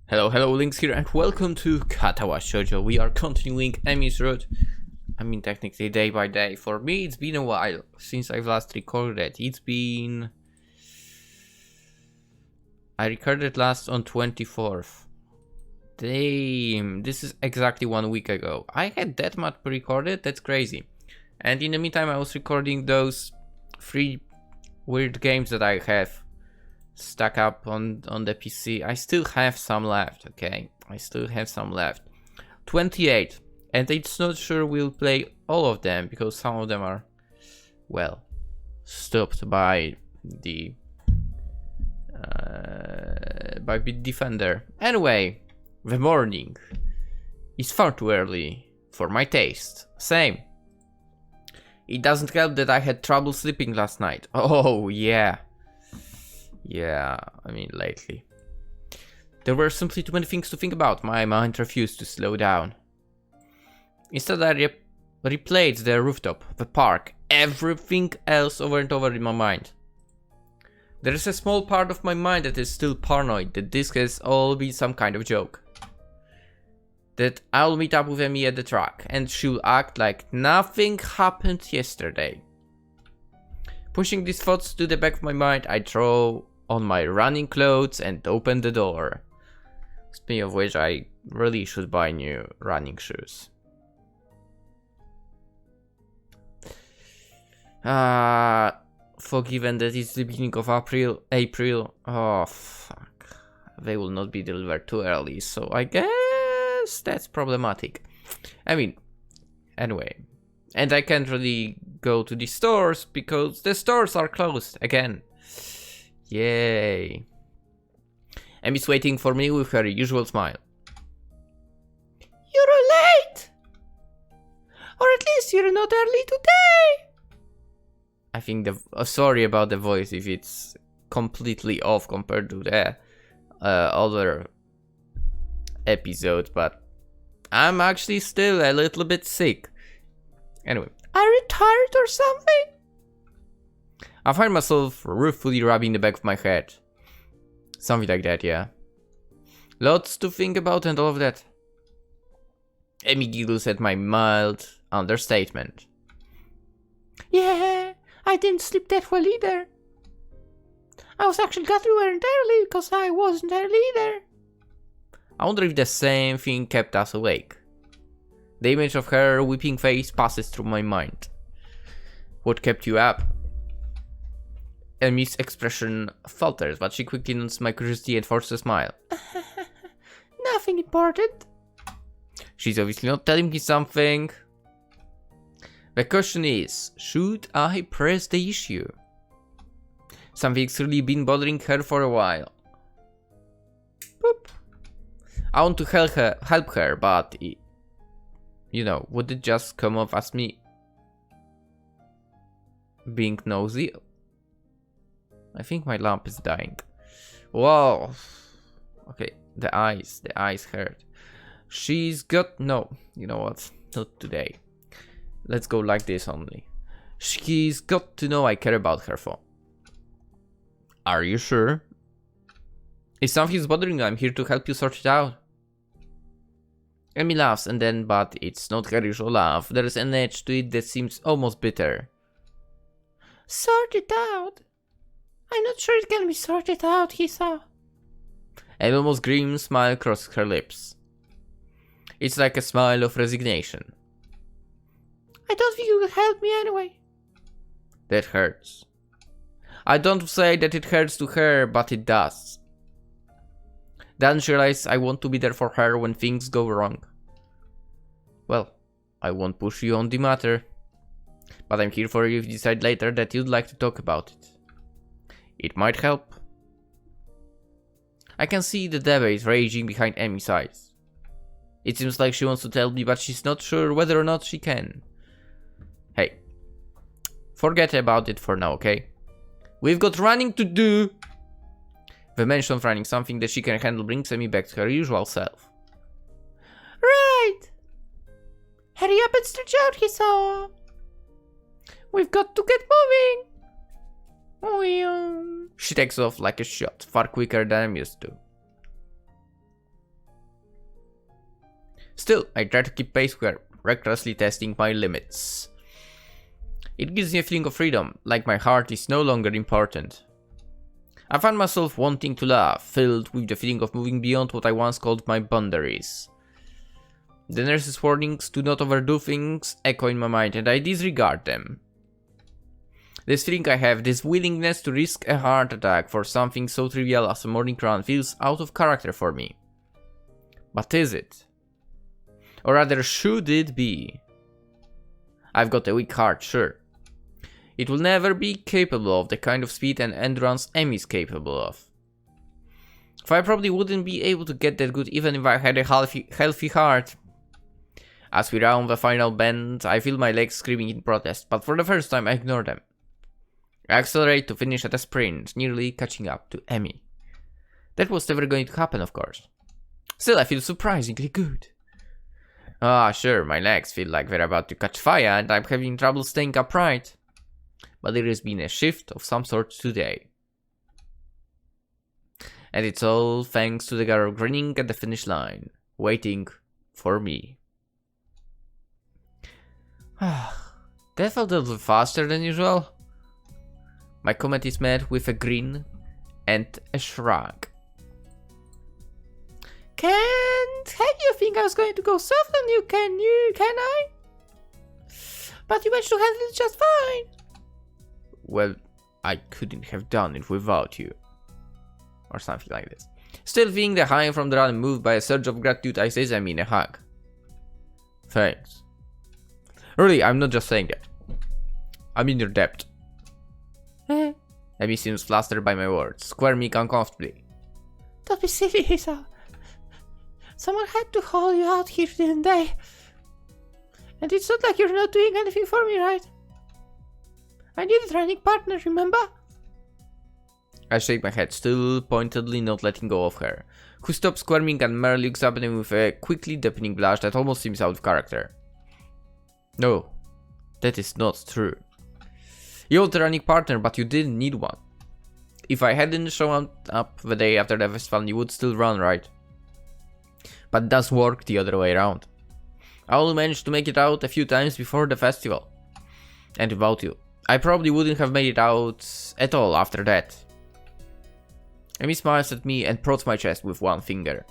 Hello, Lynx here, and welcome to Katawa Shoujo. We are continuing Emi's route. I mean, technically day by day. For me, it's been a while since I've last recorded. I recorded last on 24th. Damn, this is exactly 1 week ago. I had that much pre-recorded, that's crazy. And in the meantime, I was recording those 3 weird games that I have stuck up on the PC. I still have some left, okay? I still have some left. 28. And it's not sure we'll play all of them because some of them are, well, stopped by the defender. Anyway, the morning is far too early for my taste. Same. It doesn't help that I had trouble sleeping last night. Oh yeah. Yeah, I mean, lately. There were simply too many things to think about. My mind refused to slow down. Instead, I replayed the rooftop, the park, everything else over and over in my mind. There is a small part of my mind that is still paranoid that this has all been some kind of joke. That I'll meet up with Emi at the track, and she'll act like nothing happened yesterday. Pushing these thoughts to the back of my mind, I throw on my running clothes and open the door. Speaking of which, I really should buy new running shoes. Forgiven that it's the beginning of April. Oh, fuck. They will not be delivered too early, so I guess that's problematic. I mean, anyway. And I can't really go to the stores because the stores are closed again. Yay. Emi's waiting for me with her usual smile. You're late! Or at least you're not early today! I think sorry about the voice if it's completely off compared to the other episodes, but I'm actually still a little bit sick. Anyway, are you tired or something? I find myself ruefully rubbing the back of my head. Something like that, yeah. Lots to think about and all of that. Emi giggles at my mild understatement. Yeah, I didn't sleep that well either. I was actually glad we weren't early because I wasn't early either. I wonder if the same thing kept us awake. The image of her weeping face passes through my mind. What kept you up? Emi's expression falters, but she quickly notes my curiosity and forces a smile. Nothing important. She's obviously not telling me something. The question is, should I press the issue? Something's really been bothering her for a while. Boop. I want to help her, but you know, would it just come off as me being nosy? I think my lamp is dying. Whoa. Okay, the eyes hurt. She's got, no, you know what, not today. Let's go like this only. She's got to know I care about her phone. Are you sure? If something's bothering you, I'm here to help you sort it out. Emi laughs and then, but it's not her usual laugh. There's an edge to it that seems almost bitter. Sort it out? I'm not sure it can be sorted out, Hisao. An almost grim smile crosses her lips. It's like a smile of resignation. I don't think you will help me anyway. That hurts. I don't say that it hurts to her, but it does. Then she realizes I want to be there for her when things go wrong. Well, I won't push you on the matter. But I'm here for you if you decide later that you'd like to talk about it. It might help. I can see the debate raging behind Emi's eyes. It seems like she wants to tell me, but she's not sure whether or not she can. Hey, forget about it for now, okay? We've got running to do. The mention of running, something that she can handle, brings Emi back to her usual self. Right! Hurry up and stretch out, Hisao! We've got to get moving! She takes off like a shot, far quicker than I'm used to. Still, I try to keep pace with her, recklessly testing my limits. It gives me a feeling of freedom, like my heart is no longer important. I find myself wanting to laugh, filled with the feeling of moving beyond what I once called my boundaries. The nurse's warnings to not overdo things echo in my mind, and I disregard them. This feeling I have, this willingness to risk a heart attack for something so trivial as a morning run, feels out of character for me. But is it? Or rather, should it be? I've got a weak heart, sure. It will never be capable of the kind of speed and endurance Emmy's capable of. For I probably wouldn't be able to get that good even if I had a healthy heart. As we round the final bend, I feel my legs screaming in protest, but for the first time I ignore them. I accelerate to finish at a sprint, nearly catching up to Emmy. That was never going to happen, of course. Still, I feel surprisingly good. Ah, sure, my legs feel like they're about to catch fire and I'm having trouble staying upright. But there has been a shift of some sort today. And it's all thanks to the girl grinning at the finish line, waiting for me. That felt a little faster than usual. My comment is met with a grin and a shrug. Can't have you think I was going to go soft on you, can I? But you managed to handle it just fine. Well, I couldn't have done it without you. Or something like this. Still feeling the high from the run, moved by a surge of gratitude, I say Emmy in a hug. Thanks. Really, I'm not just saying that. I'm in your debt. Emmy seems flustered by my words, squirming uncomfortably. Don't be silly, Hisao. Someone had to haul you out here, didn't they? And it's not like you're not doing anything for me, right? I need a training partner, remember? I shake my head, still pointedly not letting go of her, who stops squirming and merely looks up at me with a quickly deepening blush that almost seems out of character. No, that is not true. You want a running partner, but you didn't need one. If I hadn't shown up the day after the festival, you would still run, right? But it does work the other way around. I only managed to make it out a few times before the festival. And without you, I probably wouldn't have made it out at all after that. Amy smiles at me and prods my chest with one finger.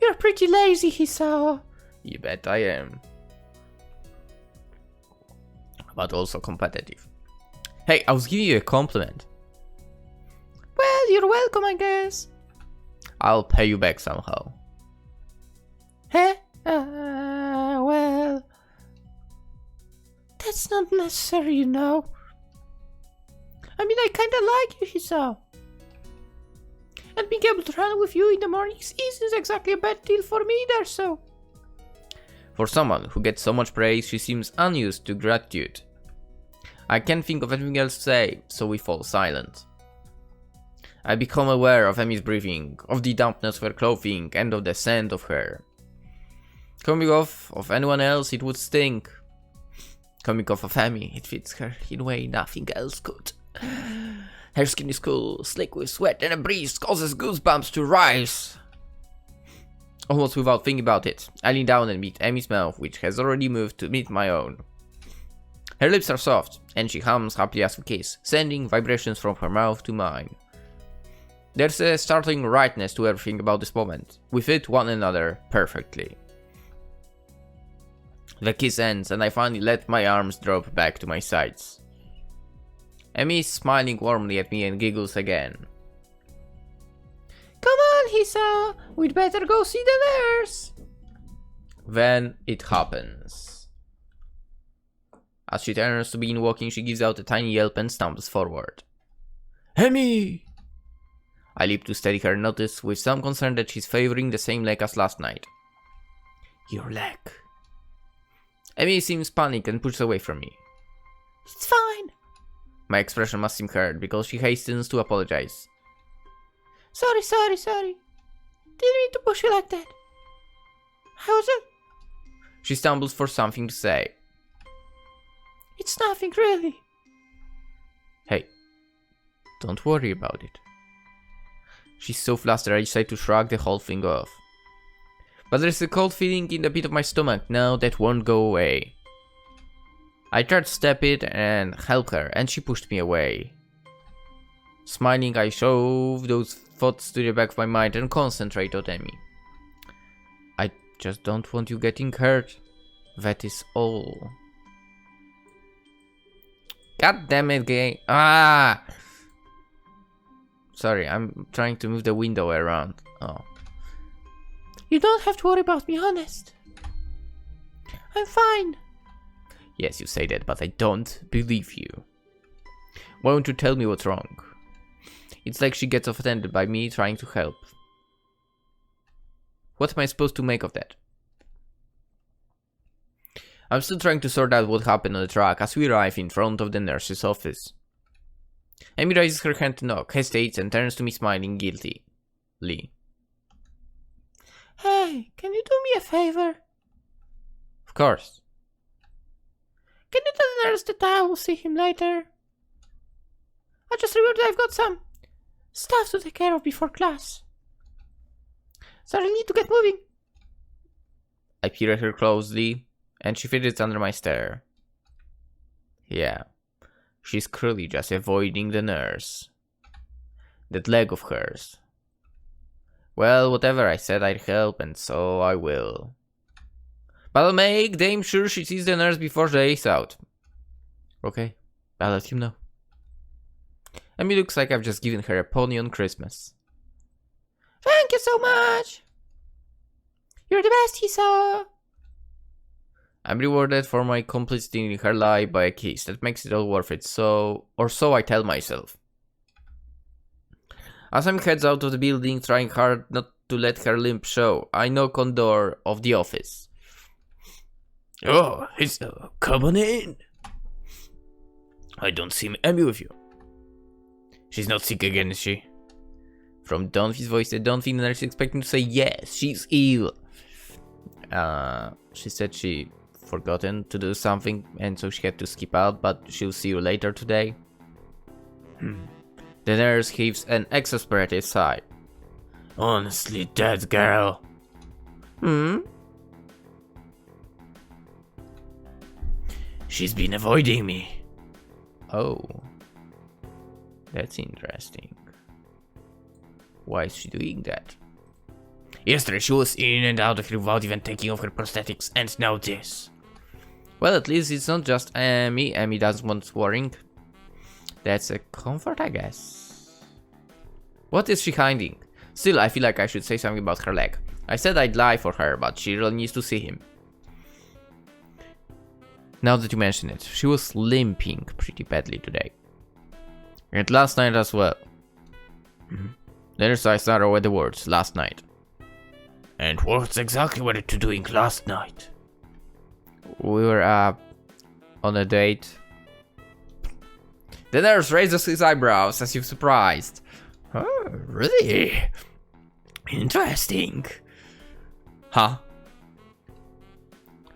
You're pretty lazy, Hisao. You bet I am. But also competitive. Hey, I was giving you a compliment. Well, you're welcome, I guess. I'll pay you back somehow. Huh? Well... That's not necessary, you know. I mean, I kinda like you, Hisao. And being able to run with you in the mornings isn't exactly a bad deal for me either, so... For someone who gets so much praise, she seems unused to gratitude. I can't think of anything else to say, so we fall silent. I become aware of Emmy's breathing, of the dampness of her clothing, and of the scent of her. Coming off of anyone else, it would stink. Coming off of Emmy, it fits her in a way nothing else could. Her skin is cool, slick with sweat, and a breeze causes goosebumps to rise. Almost without thinking about it, I lean down and meet Emmy's mouth, which has already moved to meet my own. Her lips are soft, and she hums happily as we kiss, sending vibrations from her mouth to mine. There's a startling rightness to everything about this moment. We fit one another perfectly. The kiss ends, and I finally let my arms drop back to my sides. Emmy is smiling warmly at me and giggles again. Come on, Hisao, we'd better go see the nurse. Then it happens. As she turns to begin walking, she gives out a tiny yelp and stumbles forward. Emmy! I leap to steady her, notice with some concern that she's favoring the same leg as last night. Your leg. Emmy seems panicked and pushes away from me. It's fine. My expression must seem hurt because she hastens to apologize. Sorry. Didn't mean to push you like that. How's it? She stumbles for something to say. It's nothing, really. Hey, don't worry about it. She's so flustered I decide to shrug the whole thing off. But there's a cold feeling in the pit of my stomach now that won't go away. I tried to step it and help her, and she pushed me away. Smiling, I shove those thoughts to the back of my mind and concentrate on Emmy. I just don't want you getting hurt. That is all. God damn it, gay. Ah! Sorry, I'm trying to move the window around. Oh. You don't have to worry about me, honest. I'm fine. Yes, you say that, but I don't believe you. Why won't you tell me what's wrong? It's like she gets offended by me trying to help. What am I supposed to make of that? I'm still trying to sort out what happened on the track as we arrive in front of the nurse's office. Amy raises her hand to knock, hesitates, and turns to me smiling guiltily. Hey, can you do me a favor? Of course. Can you tell the nurse that I will see him later? I just remembered I've got some stuff to take care of before class. So I need to get moving. I peer at her closely, and she fidgets under my stare. Yeah, she's clearly just avoiding the nurse. That leg of hers. Well, whatever, I said I'd help, and so I will. But I'll make damn sure she sees the nurse before the day's out. Okay, I'll let him know. Amy looks like I've just given her a pony on Christmas. Thank you so much! You're the best, Hisao! I'm rewarded for my complicity in her lie by a kiss that makes it all worth it, so I tell myself. As I'm heads out of the building, trying hard not to let her limp show, I knock on the door of the office. Oh, Hisao, come on in. I don't see Amy with you. She's not sick again, is she? From Donphy's voice, I don't think the nurse is expecting to say yes, she's ill. She said she forgotten to do something and so she had to skip out, but she'll see you later today. The nurse heaves an exasperated sigh. Honestly, that girl. She's been avoiding me. Oh. That's interesting. Why is she doing that? Yesterday she was in and out of here without even taking off her prosthetics, and now this. Well, at least it's not just Amy. Amy doesn't want worrying. That's a comfort, I guess. What is she hiding? Still, I feel like I should say something about her leg. I said I'd lie for her, but she really needs to see him. Now that you mention it, she was limping pretty badly today. And last night as well. There's I started with the words, last night. And what exactly were you two doing last night? We were on a date. The nurse raises his eyebrows as if surprised. Oh, really? Interesting. Huh?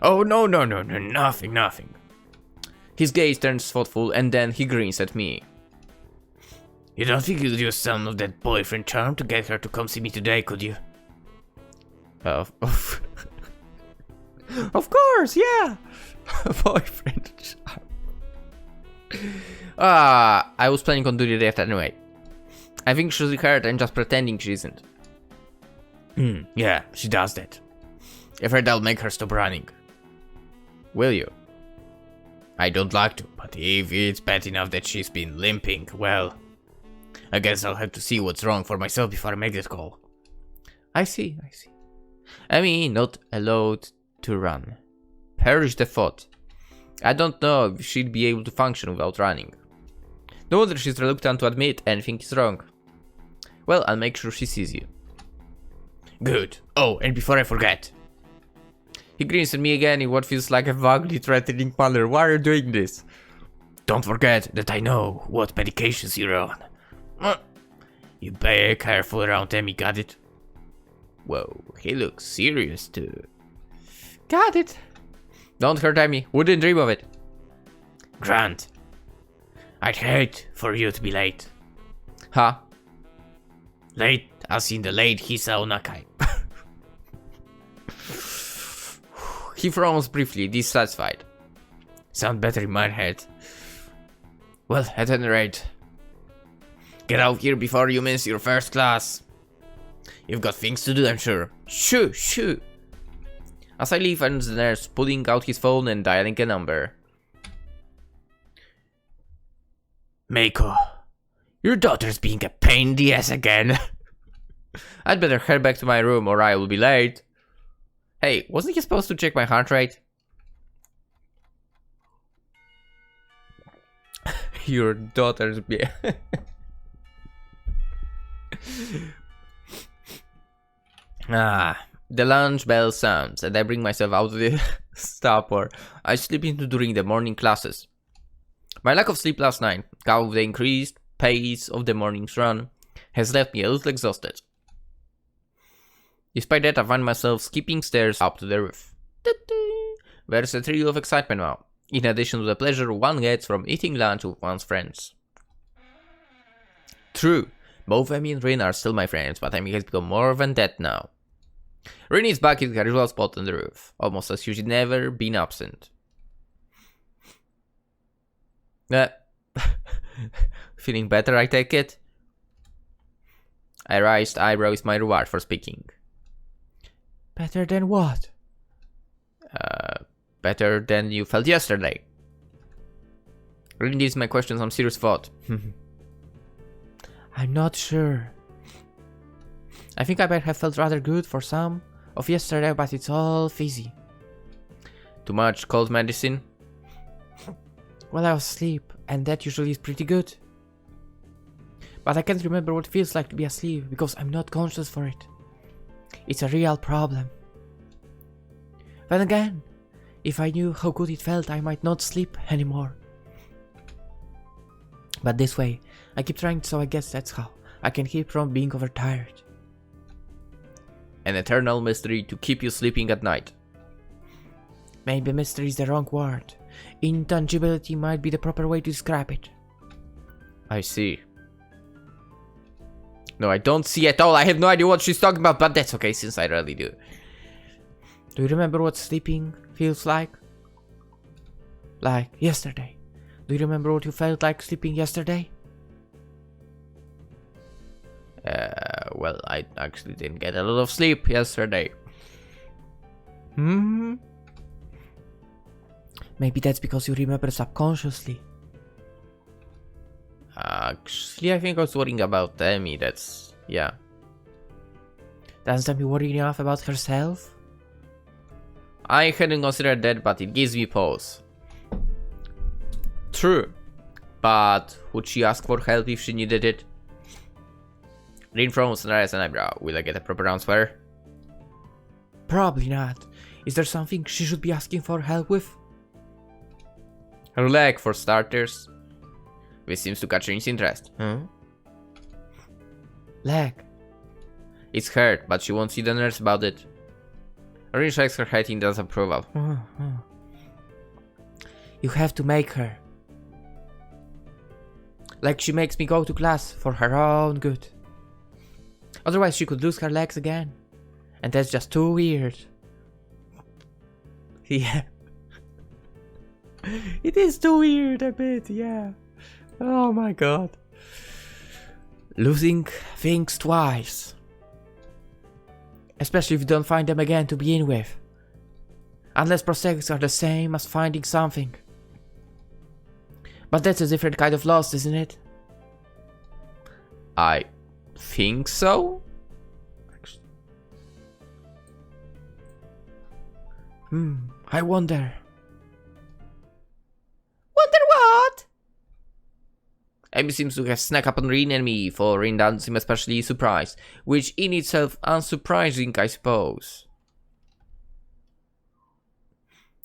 Oh, no, nothing. His gaze turns thoughtful and then he grins at me. You don't think you'd use some of that boyfriend charm to get her to come see me today, could you? Of course, yeah. Boyfriend charm. I was planning on doing that anyway. I think she's hurt and just pretending she isn't. Yeah, she does that. Afraid I'll make her stop running. Will you? I don't like to, but if it's bad enough that she's been limping, well, I guess I'll have to see what's wrong for myself before I make that call. I see. I mean, not allowed to run. Perish the thought. I don't know if she'd be able to function without running. No wonder she's reluctant to admit anything is wrong. Well, I'll make sure she sees you. Good. Oh, and before I forget. He grins at me again in what feels like a vaguely threatening manner. Why are you doing this? Don't forget that I know what medications you're on. You better be careful around Emmy, got it? Whoa, he looks serious too. Got it. Don't hurt Emmy, wouldn't dream of it. Grant. I'd hate for you to be late. Huh? Late as in the late Hisao Nakai. He frowns briefly, dissatisfied. Sound better in my head. Well, at any rate, get out here before you miss your first class. You've got things to do, I'm sure. Shoo, shoo. As I leave, and the nurse pulling out his phone and dialing a number. Meiko, your daughter's being a pain in the ass again. I'd better head back to my room or I will be late. Hey, wasn't he supposed to check my heart rate? Your daughter's being... The lunch bell sounds and I bring myself out of the stupor I slip into during the morning classes. My lack of sleep last night, coupled with the increased pace of the morning's run, has left me a little exhausted. Despite that, I find myself skipping stairs up to the roof. There's a thrill of excitement now, in addition to the pleasure one gets from eating lunch with one's friends. True, both Emi and Rin are still my friends, but Emi has become more than that now. Rin is back in her usual spot on the roof, almost as if she'd never been absent. Feeling better, I take it? I raised eyebrow is my reward for speaking. Better than what? Better than you felt yesterday. Rin gives my question some serious thought. I'm not sure. I think I might have felt rather good for some of yesterday, but it's all fizzy. Too much cold medicine? Well, I was asleep, and that usually is pretty good. But I can't remember what it feels like to be asleep, because I'm not conscious for it. It's a real problem. Then again, if I knew how good it felt, I might not sleep anymore. But this way, I keep trying, so I guess that's how I can keep from being overtired. An eternal mystery to keep you sleeping at night. Maybe mystery is the wrong word. Intangibility might be the proper way to describe it. I see. No, I don't see at all. I have no idea what she's talking about, but that's okay since I really do. Do you remember what sleeping feels like? Like yesterday. Do you remember what you felt like sleeping yesterday? Well, I actually didn't get a lot of sleep yesterday. Maybe that's because you remember subconsciously. Actually, I think I was worrying about Emi, that's... yeah. Doesn't Emi worry enough about herself? I hadn't considered that, but it gives me pause. True. But would she ask for help if she needed it? Rin frowns and raises an eyebrow. Will I get a proper answer? Probably not. Is there something she should be asking for help with? Her leg, for starters. This seems to catch Rin's interest. Leg. It's hurt, but she won't see the nurse about it. Rin shakes her head in disapproval. You have to make her. Like she makes me go to class for her own good. Otherwise she could lose her legs again. And that's just too weird. Yeah. It is too weird a bit, yeah. Oh my god. Losing things twice. Especially if you don't find them again to begin with. Unless prosthetics are the same as finding something. But that's a different kind of loss, isn't it? I think so? I wonder. Wonder what? Amy seems to have snuck up on Rin and me, for Rin doesn't seem especially surprised, which in itself unsurprising, I suppose.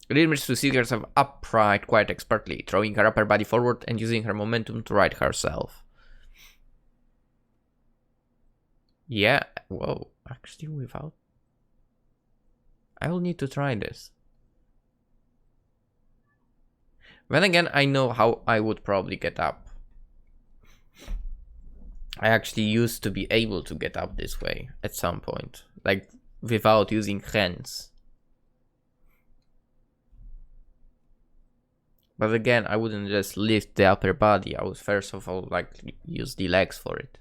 Rin manages to sit herself upright quite expertly, throwing her upper body forward and using her momentum to right herself. Yeah, whoa, actually without... I will need to try this. Then again, I know how I would probably get up. I actually used to be able to get up this way at some point, like without using hands. But again, I wouldn't just lift the upper body. I would first of all like use the legs for it.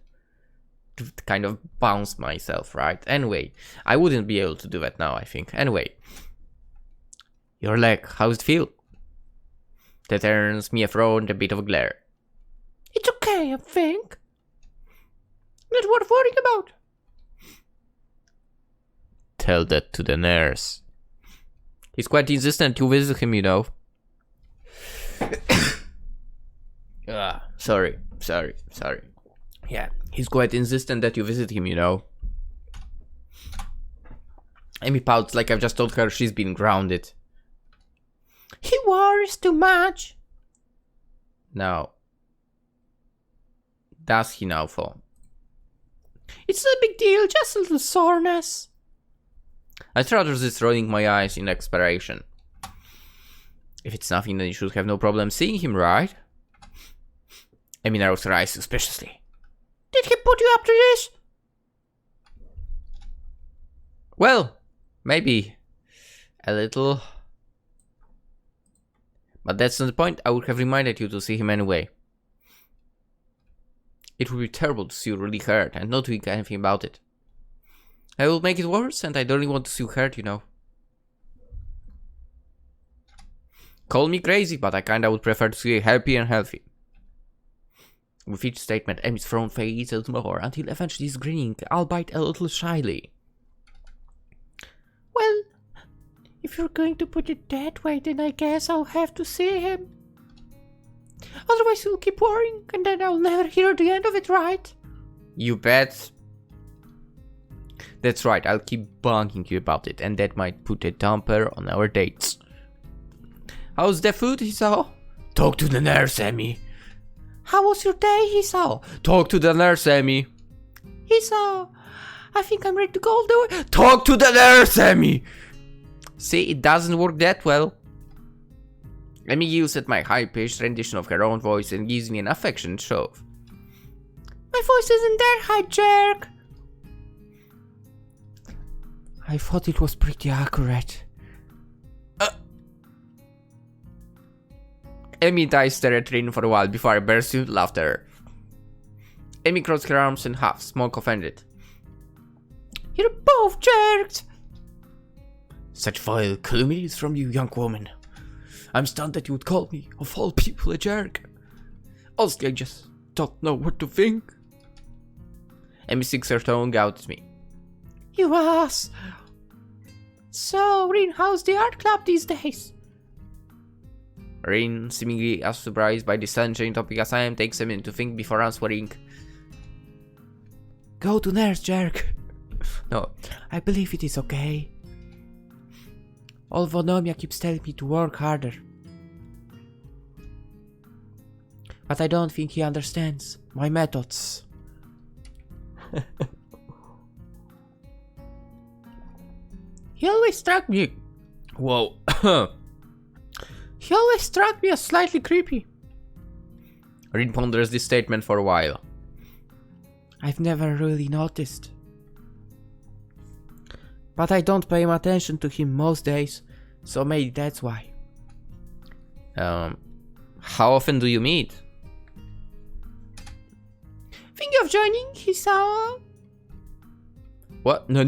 To kind of bounce myself, right? Anyway, I wouldn't be able to do that now, I think. Anyway. Your leg, how's it feel? That earns me a throw and a bit of a glare. It's okay, I think. Not worth worrying about. Tell that to the nurse. He's quite insistent you visit him, you know. Sorry. Yeah, he's quite insistent that you visit him, you know. Amy pouts like I've just told her she's been grounded. He worries too much. Now. Does he now fall? It's no big deal, just a little soreness. I try to resist rolling my eyes in expiration. If it's nothing, then you should have no problem seeing him, right? Amy narrows her eyes suspiciously. Did he put you up to this? Well, maybe a little. But that's not the point. I would have reminded you to see him anyway. It would be terrible to see you really hurt and not doing anything about it. I will make it worse, and I don't really want to see you hurt, you know. Call me crazy, but I kinda would prefer to see you happy and healthy. With each statement, Amy's frown fades a little more until eventually he's grinning, albeit a little shyly. Well, if you're going to put it that way, then I guess I'll have to see him. Otherwise you'll keep worrying, and then I'll never hear the end of it, right? You bet. That's right, I'll keep bugging you about it, and that might put a damper on our dates. How's the food, Hisao? Talk to the nurse, Amy. How was your day, Hisao? Talk to the nurse, Amy. Hisao, I think I'm ready to go all the way. Talk to the nurse, Amy. See, it doesn't work that well. Amy yells at my high-pitched rendition of her own voice and gives me an affectionate shove. My voice isn't that high, jerk. I thought it was pretty accurate. Amy and I stare at Rin for a while before I burst into laughter. Amy crosses her arms and huffs, smoke offended. You're both jerks! Such vile calumnies from you, young woman. I'm stunned that you would call me, of all people, a jerk. Honestly, I just don't know what to think. Amy sticks her tongue out at me. You ass! So, Rin, how's the art club these days? Rin, seemingly as surprised by the sunshine topic as I am, takes a minute to think before answering. Go to nurse, jerk. No, I believe it is okay. Although Nomia keeps telling me to work harder. But I don't think he understands my methods. He always struck me. Whoa. He always struck me as slightly creepy. Rin ponders this statement for a while. I've never really noticed. But I don't pay much attention to him most days, so maybe that's why. How often do you meet? Think of joining, Hisao? What? No.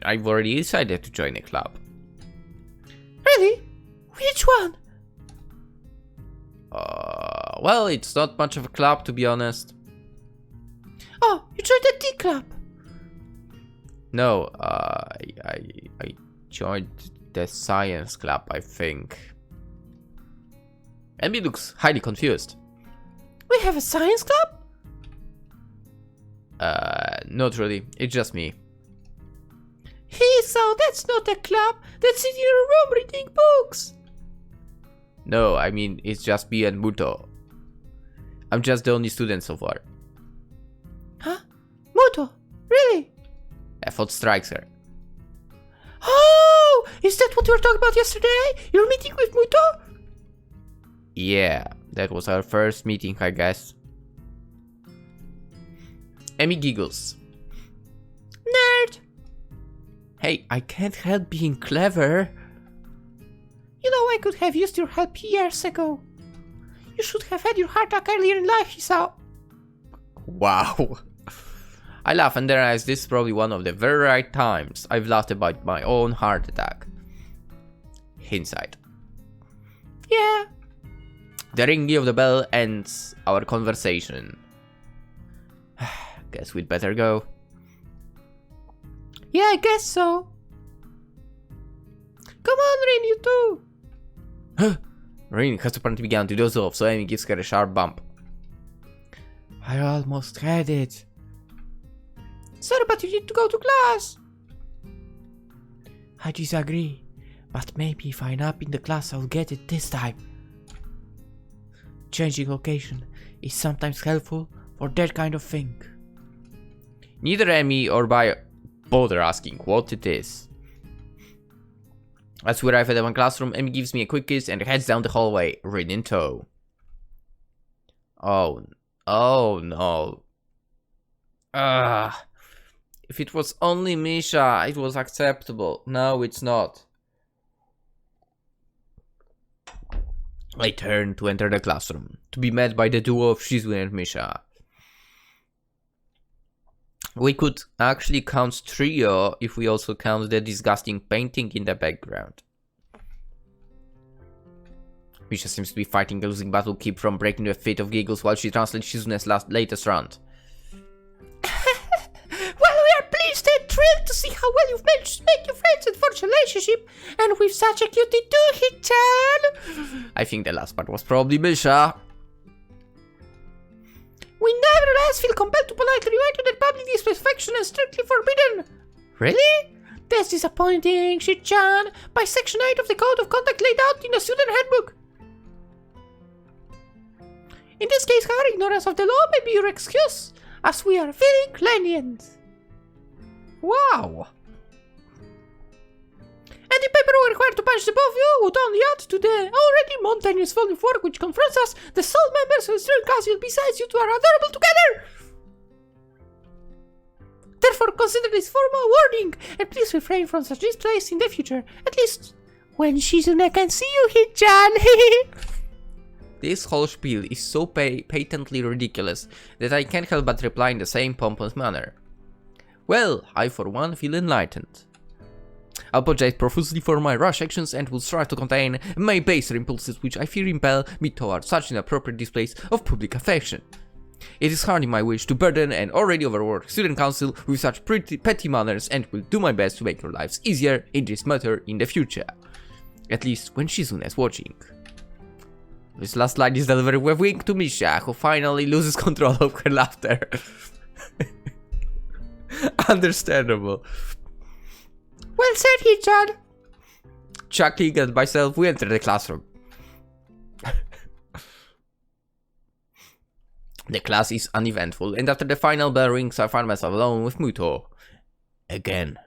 I've already decided to join a club. Really? Which one? Well, it's not much of a club, to be honest. Oh, you joined the tea club? No, I joined the science club, I think. Amy looks highly confused. We have a science club? Not really. It's just me. So that's not a club. That's in your room reading books. No, I mean, it's just me and Muto. I'm just the only student so far. Huh? Muto? Really? A thought strikes her. Oh! Is that what we were talking about yesterday? Your meeting with Muto? Yeah, that was our first meeting, I guess. Amy giggles. Nerd! Hey, I can't help being clever. You know, I could have used your help years ago. You should have had your heart attack earlier in life, Hisao. Wow. I laugh and realize this is probably one of the very right times I've laughed about my own heart attack. Hindsight. Yeah. The ringing of the bell ends our conversation. Guess we'd better go. Yeah, I guess so. Come on, Rin, you too. Rin has apparently begun to doze off, so Amy gives her a sharp bump. I almost had it. Sorry, but you need to go to class. I disagree, but maybe if I nap in the class, I'll get it this time. Changing location is sometimes helpful for that kind of thing. Neither Amy or bother asking what it is. As we arrive at one classroom, Amy gives me a quick kiss and heads down the hallway, Rin in tow. Oh no. If it was only Misha, it was acceptable. Now it's not. I turn to enter the classroom, to be met by the duo of Shizu and Misha. We could actually count trio if we also count the disgusting painting in the background. Misha seems to be fighting a losing battle, keep from breaking into a fit of giggles while she translates Shizune's latest rant. Well, we are pleased and thrilled to see how well you've managed to make your friends and forge a relationship, and with such a cutie too, Hichan. I think the last part was probably Misha. We nevertheless feel compelled to politely remind you that public displays of affection is strictly forbidden. Really? That's disappointing, Shichan. By Section 8 of the Code of Conduct laid out in the student handbook. In this case, however, ignorance of the law may be your excuse, as we are very lenient. Wow. And the paperwork required to punish the both of you would only add to the already mountainous volume of work which confronts us. The sole members of the student council besides you two are adorable together. Therefore, consider this formal warning, and please refrain from such displays in the future. At least, when Shizune can see you, Hichan. This whole spiel is so patently ridiculous that I can't help but reply in the same pompous manner. Well, I for one feel enlightened. I apologize profusely for my rash actions and will strive to contain my baser impulses which I fear impel me towards such inappropriate displays of public affection. It is hardly my wish to burden an already overworked student council with such petty manners and will do my best to make your lives easier in this matter in the future. At least when Shizune is watching. This last line is delivered with a wink to Misha, who finally loses control of her laughter. Understandable. Well said, Hichan. Chuckling at myself, we enter the classroom. The class is uneventful, and after the final bell rings, I find myself alone with Muto. Again.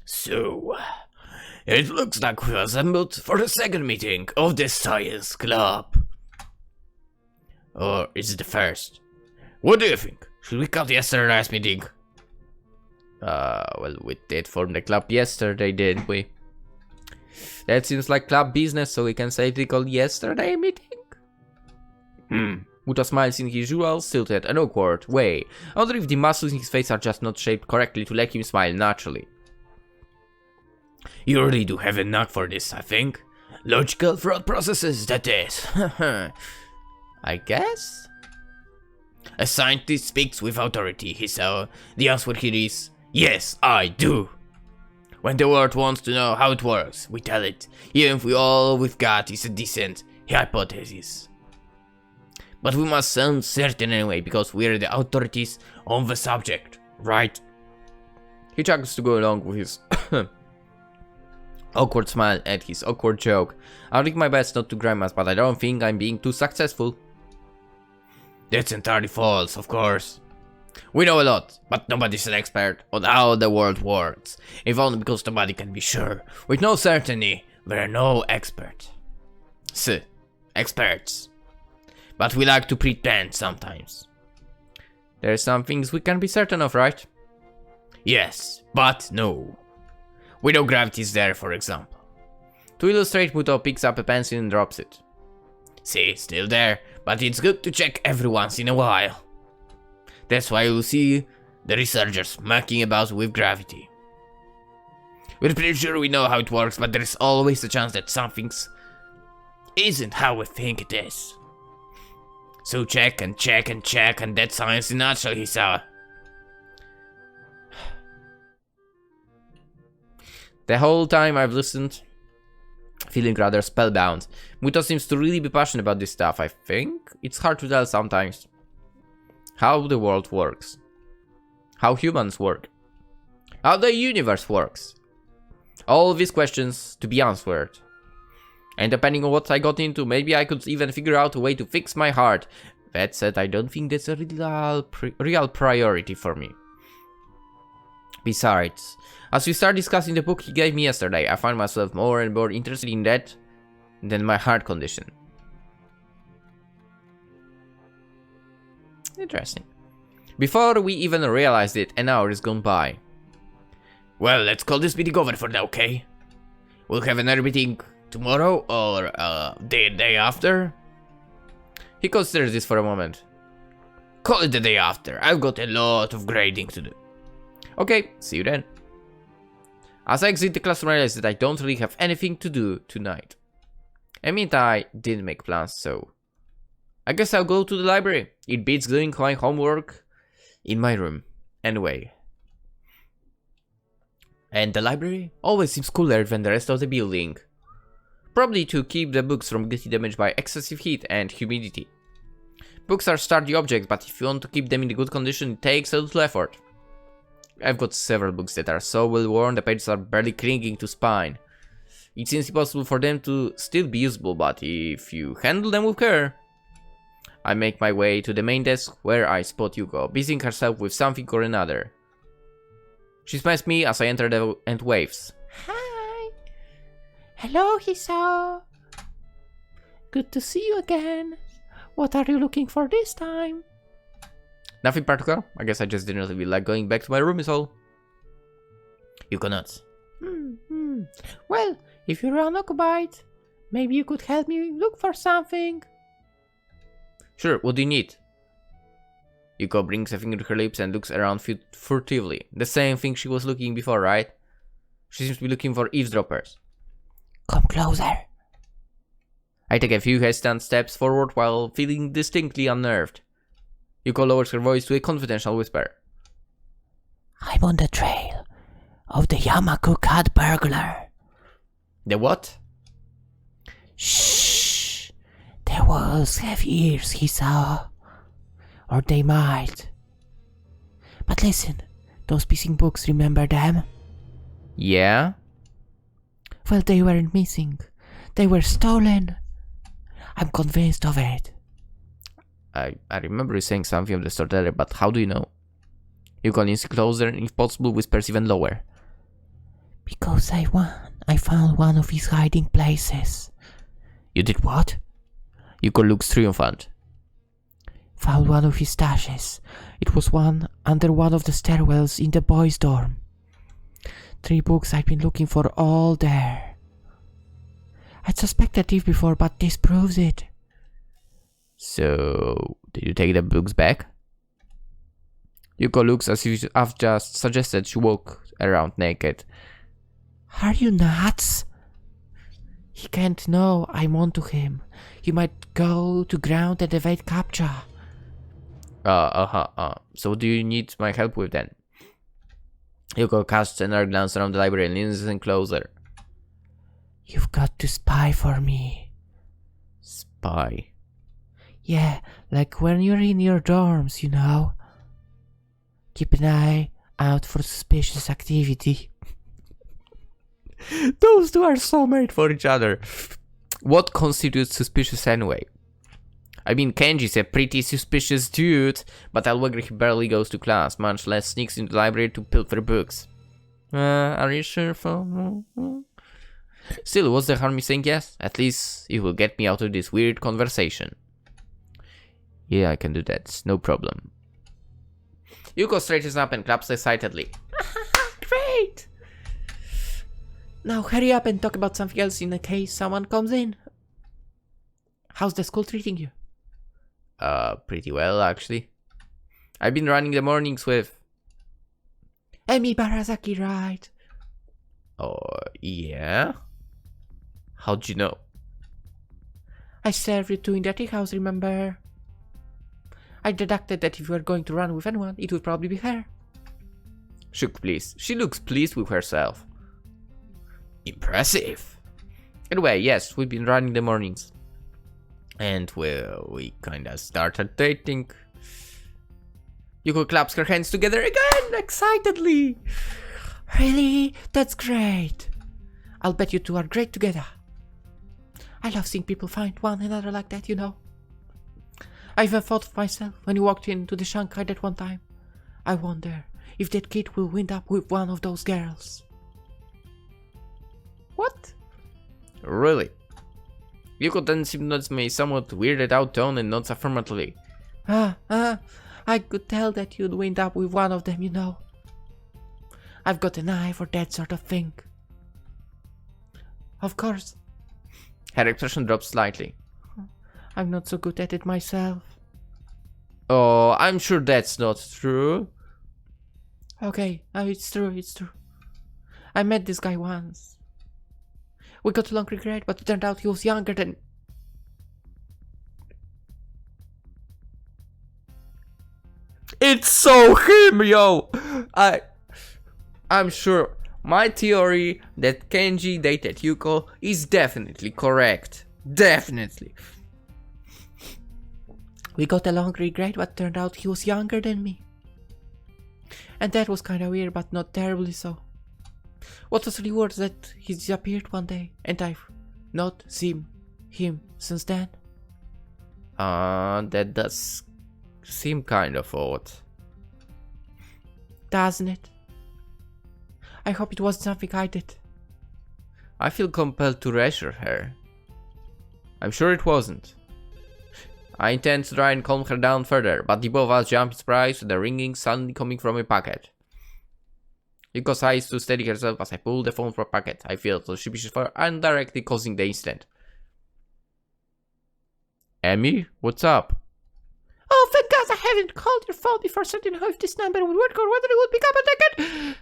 So, it looks like we assembled for the second meeting of the Science Club. Or is it the first? What do you think? Should we cut yesterday's meeting? Well, we did form the club yesterday, didn't we? That seems like club business, so we can safely call yesterday meeting? Muto smiles in his usual, stilted and awkward way. I wonder if the muscles in his face are just not shaped correctly to let him smile naturally. You really do have a knack for this, I think. Logical thought processes, that is. I guess? A scientist speaks with authority, Hisao. The answer here is, yes, I do. When the world wants to know how it works, we tell it, even if all we've got is a decent hypothesis. But we must sound certain anyway, because we're the authorities on the subject, right? He chuckles to go along with his awkward smile at his awkward joke. I'll do my best not to grimace, but I don't think I'm being too successful. That's entirely false, of course. We know a lot, but nobody's an expert on how the world works. If only because nobody can be sure. With no certainty, there are no experts. Experts. But we like to pretend sometimes. There are some things we can be certain of, right? Yes, but no. We know gravity is there, for example. To illustrate, Muto picks up a pencil and drops it. See, still there, but it's good to check every once in a while. That's why you'll see the researchers mucking about with gravity. We're pretty sure we know how it works, but there's always a chance that something's isn't how we think it is. So check and check and check, and that's science in a nutshell, Hisao. The whole time I've listened, feeling rather spellbound. Muto seems to really be passionate about this stuff, I think. It's hard to tell sometimes how the world works, how humans work, how the universe works. All of these questions to be answered. And depending on what I got into, maybe I could even figure out a way to fix my heart. That said, I don't think that's a real priority for me. Besides, as we start discussing the book he gave me yesterday, I find myself more and more interested in that than my heart condition. Interesting. Before we even realized it, an hour is gone by. Well, let's call this meeting over for now, okay? We'll have another meeting tomorrow or the day after. He considers this for a moment. Call it the day after. I've got a lot of grading to do. Okay, see you then. As I exit the classroom, I realize that I don't really have anything to do tonight. I mean, I didn't make plans, so I guess I'll go to the library. It beats doing my homework in my room. Anyway. And the library always seems cooler than the rest of the building. Probably to keep the books from getting damaged by excessive heat and humidity. Books are sturdy objects, but if you want to keep them in good condition, it takes a little effort. I've got several books that are so well worn the pages are barely clinging to spine. It seems impossible for them to still be usable, but if you handle them with care. I make my way to the main desk where I spot Yuko, busying herself with something or another. She smiles at me as I enter and waves. Hi. Hello, Hisao. Good to see you again. What are you looking for this time? Nothing particular. I guess I just didn't really like going back to my room is all. Yuko nods. Well, if you're unoccupied, maybe you could help me look for something. Sure, what do you need? Yuko brings a finger to her lips and looks around furtively. The same thing she was looking before, right? She seems to be looking for eavesdroppers. Come closer. I take a few hesitant steps forward while feeling distinctly unnerved. Yuko lowers her voice to a confidential whisper. I'm on the trail of the Yamaku cat burglar. The what? Shh! The walls have ears, Hisao. Or they might. But listen, those missing books, remember them? Yeah? Well, they weren't missing. They were stolen. I'm convinced of it. I remember you saying something of the sort earlier, but how do you know? Yuko leans closer and if possible whispers even lower. Because I found one of his hiding places. You did what? Yuko looks triumphant. Found one of his stashes. It was one under one of the stairwells in the boys' dorm. 3 books I've been looking for all there. I'd suspected thief before, but this proves it. So, did you take the books back? Yuko looks as if I've just suggested she walk around naked. Are you nuts? He can't know I'm onto him. He might go to ground and evade capture. So what do you need my help with then? Yuko casts another glance around the library and leans in closer. You've got to spy for me. Spy? Yeah, like when you're in your dorms, you know. Keep an eye out for suspicious activity. Those two are so made for each other. What constitutes suspicious anyway? I mean, Kenji's a pretty suspicious dude, but I'll wager he barely goes to class, much less sneaks into the library to pilfer books. Are you sure? Still, what's the harm in saying yes? At least it will get me out of this weird conversation. Yeah, I can do that, no problem. Yuko straightens up and claps excitedly. Great! Now hurry up and talk about something else in case someone comes in. How's the school treating you? Pretty well, actually. I've been running the mornings with... Emi Barazaki, right? Oh, yeah? How'd you know? I served you two in the tea house, remember? I deducted that if you were going to run with anyone, it would probably be her. She looks pleased with herself. Impressive. Anyway, yes, we've been running the mornings. And well, we kinda started dating. Yuko claps her hands together again, excitedly. Really? That's great. I'll bet you two are great together. I love seeing people find one another like that, you know. I even thought of myself when you walked into the Shanghai that one time. I wonder if that kid will wind up with one of those girls. What? Really? Yuko then seemed to notice my somewhat weirded out tone and nods affirmatively. I could tell that you'd wind up with one of them, you know. I've got an eye for that sort of thing. Of course. Her expression dropped slightly. I'm not so good at it myself. Oh, I'm sure that's not true. Okay, it's true. I met this guy once. We got along pretty great, but it turned out he was younger than... It's so him, yo! I'm sure my theory that Kenji dated Yuko is definitely correct. Definitely. We got along pretty great, but turned out he was younger than me. And that was kinda weird, but not terribly so. What was really weird is that he disappeared one day, and I've not seen him since then. That does seem kind of odd. Doesn't it? I hope it wasn't something I did. I feel compelled to reassure her. I'm sure it wasn't. I intend to try and calm her down further, but the both of us jump in surprise to the ringing suddenly coming from a packet. Yuko sighs to steady herself as I pull the phone from a packet. I feel suspicious for indirectly causing the incident. Emi, what's up? Oh, thank God I haven't called your phone before certain how if this number would work or whether it would pick up a second.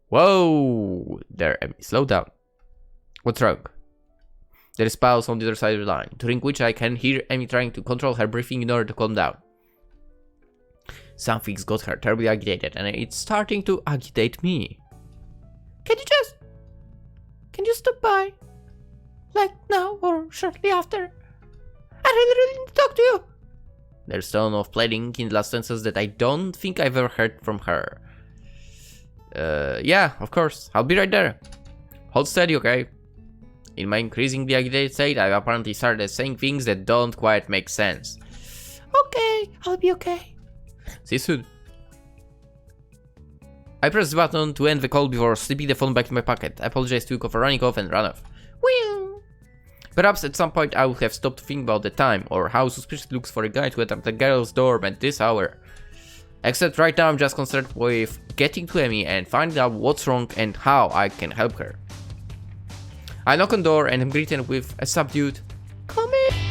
Whoa! There, Emi, slow down. What's wrong? There is pause on the other side of the line, during which I can hear Emi trying to control her breathing in order to calm down. Something's got her terribly agitated, and it's starting to agitate me. Can you stop by? Like now or shortly after? I really need to talk to you. There's tone of pleading in the last sentences that I don't think I've ever heard from her. Yeah, of course. I'll be right there. Hold steady, okay? In my increasingly agitated state, I've apparently started saying things that don't quite make sense. Okay, I'll be okay. See you soon. I press the button to end the call before slipping the phone back in my pocket. I apologize to Yuko for running off and run off. Well, perhaps at some point I would have stopped to think about the time, or how suspicious it looks for a guy to enter the girl's dorm at this hour. Except right now I'm just concerned with getting to Emi and finding out what's wrong and how I can help her. I knock on the door and am greeted with a subdued, "Come in."